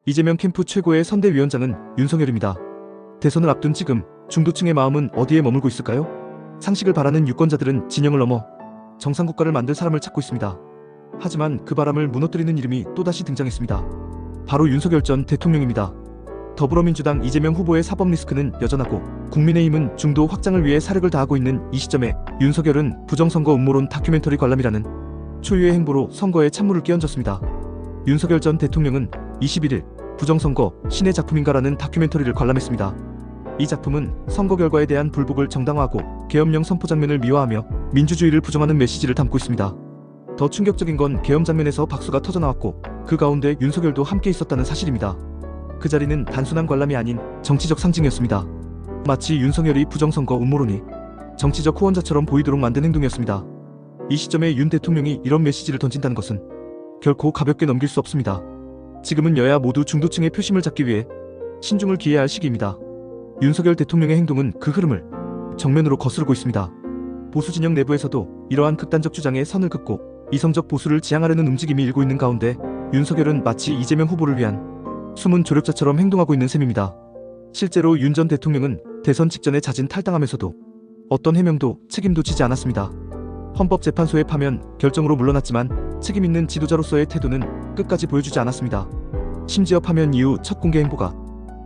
이재명 캠프 최고의 선대위원장은 윤석열입니다. 대선을 앞둔 지금 중도층의 마음은 어디에 머물고 있을까요? 상식을 바라는 유권자들은 진영을 넘어 정상국가를 만들 사람을 찾고 있습니다. 하지만 그 바람을 무너뜨리는 이름이 또다시 등장했습니다. 바로 윤석열 전 대통령입니다. 더불어민주당 이재명 후보의 사법 리스크는 여전하고 국민의힘은 중도 확장을 위해 사력을 다하고 있는 이 시점에 윤석열은 부정선거 음모론 다큐멘터리 관람이라는 초유의 행보로 선거에 찬물을 끼얹었습니다. 윤석열 전 대통령은 21일 부정선거 신의 작품인가라는 다큐멘터리를 관람했습니다. 이 작품은 선거 결과에 대한 불복을 정당화하고 계엄령 선포 장면을 미화하며 민주주의를 부정하는 메시지를 담고 있습니다. 더 충격적인 건 계엄 장면에서 박수가 터져나왔고 그 가운데 윤석열도 함께 있었다는 사실입니다. 그 자리는 단순한 관람이 아닌 정치적 상징이었습니다. 마치 윤석열이 부정선거 음모론이 정치적 후원자처럼 보이도록 만든 행동이었습니다. 이 시점에 윤 대통령이 이런 메시지를 던진다는 것은 결코 가볍게 넘길 수 없습니다. 지금은 여야 모두 중도층의 표심을 잡기 위해 신중을 기해야 할 시기입니다. 윤석열 대통령의 행동은 그 흐름을 정면으로 거스르고 있습니다. 보수 진영 내부에서도 이러한 극단적 주장에 선을 긋고 이성적 보수를 지향하려는 움직임이 일고 있는 가운데 윤석열은 마치 이재명 후보를 위한 숨은 조력자처럼 행동하고 있는 셈입니다. 실제로 윤 전 대통령은 대선 직전에 자진 탈당하면서도 어떤 해명도 책임도 지지 않았습니다. 헌법재판소의 파면 결정으로 물러났지만 책임 있는 지도자로서의 태도는 끝까지 보여주지 않았습니다. 심지어 파면 이후 첫 공개 행보가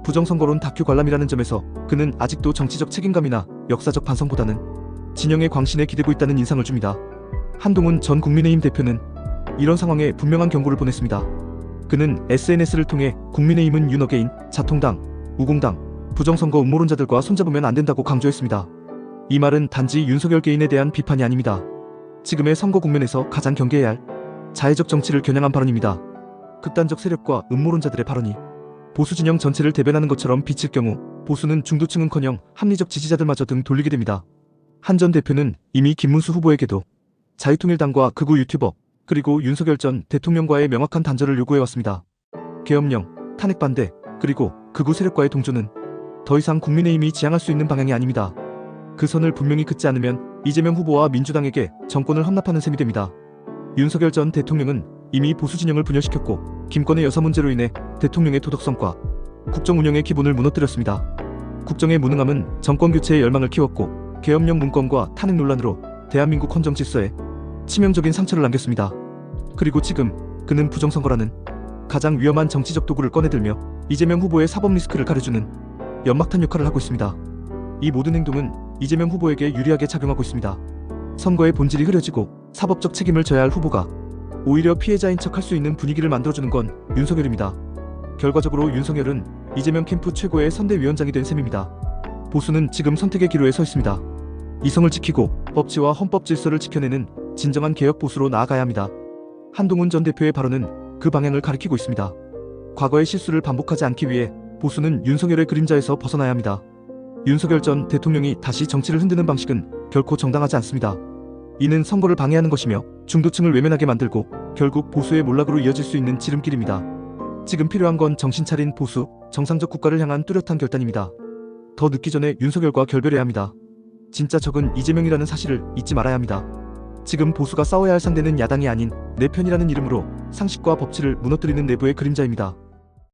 부정선거론 다큐 관람이라는 점에서 그는 아직도 정치적 책임감이나 역사적 반성보다는 진영의 광신에 기대고 있다는 인상을 줍니다. 한동훈 전 국민의힘 대표는 이런 상황에 분명한 경고를 보냈습니다. 그는 SNS를 통해 국민의힘은 윤어게인, 자통당, 우공당, 부정선거 음모론자들과 손잡으면 안 된다고 강조했습니다. 이 말은 단지 윤석열 개인에 대한 비판이 아닙니다. 지금의 선거 국면에서 가장 경계해야 할 자해적 정치를 겨냥한 발언입니다. 극단적 세력과 음모론자들의 발언이 보수 진영 전체를 대변하는 것처럼 비칠 경우 보수는 중도층은커녕 합리적 지지자들마저 등 돌리게 됩니다. 한 전 대표는 이미 김문수 후보에게도 자유통일당과 극우 유튜버 그리고 윤석열 전 대통령과의 명확한 단절을 요구해왔습니다. 계엄령, 탄핵 반대, 그리고 극우 세력과의 동조는 더 이상 국민의힘이 지향할 수 있는 방향이 아닙니다. 그 선을 분명히 긋지 않으면 이재명 후보와 민주당에게 정권을 헌납하는 셈이 됩니다. 윤석열 전 대통령은 이미 보수 진영을 분열시켰고 김건희 여사 문제로 인해 대통령의 도덕성과 국정 운영의 기본을 무너뜨렸습니다. 국정의 무능함은 정권 교체의 열망을 키웠고 계엄령 문건과 탄핵 논란으로 대한민국 헌정 질서에 치명적인 상처를 남겼습니다. 그리고 지금 그는 부정선거라는 가장 위험한 정치적 도구를 꺼내들며 이재명 후보의 사법 리스크를 가려주는 연막탄 역할을 하고 있습니다. 이 모든 행동은 이재명 후보에게 유리하게 작용하고 있습니다. 선거의 본질이 흐려지고 사법적 책임을 져야 할 후보가 오히려 피해자인 척 할 수 있는 분위기를 만들어주는 건 윤석열입니다. 결과적으로 윤석열은 이재명 캠프 최고의 선대위원장이 된 셈입니다. 보수는 지금 선택의 기로에 서 있습니다. 이성을 지키고 법치와 헌법 질서를 지켜내는 진정한 개혁 보수로 나아가야 합니다. 한동훈 전 대표의 발언은 그 방향을 가리키고 있습니다. 과거의 실수를 반복하지 않기 위해 보수는 윤석열의 그림자에서 벗어나야 합니다. 윤석열 전 대통령이 다시 정치를 흔드는 방식은 결코 정당하지 않습니다. 이는 선거를 방해하는 것이며 중도층을 외면하게 만들고 결국 보수의 몰락으로 이어질 수 있는 지름길입니다. 지금 필요한 건 정신 차린 보수, 정상적 국가를 향한 뚜렷한 결단입니다. 더 늦기 전에 윤석열과 결별해야 합니다. 진짜 적은 이재명이라는 사실을 잊지 말아야 합니다. 지금 보수가 싸워야 할 상대는 야당이 아닌 내 편이라는 이름으로 상식과 법치를 무너뜨리는 내부의 그림자입니다.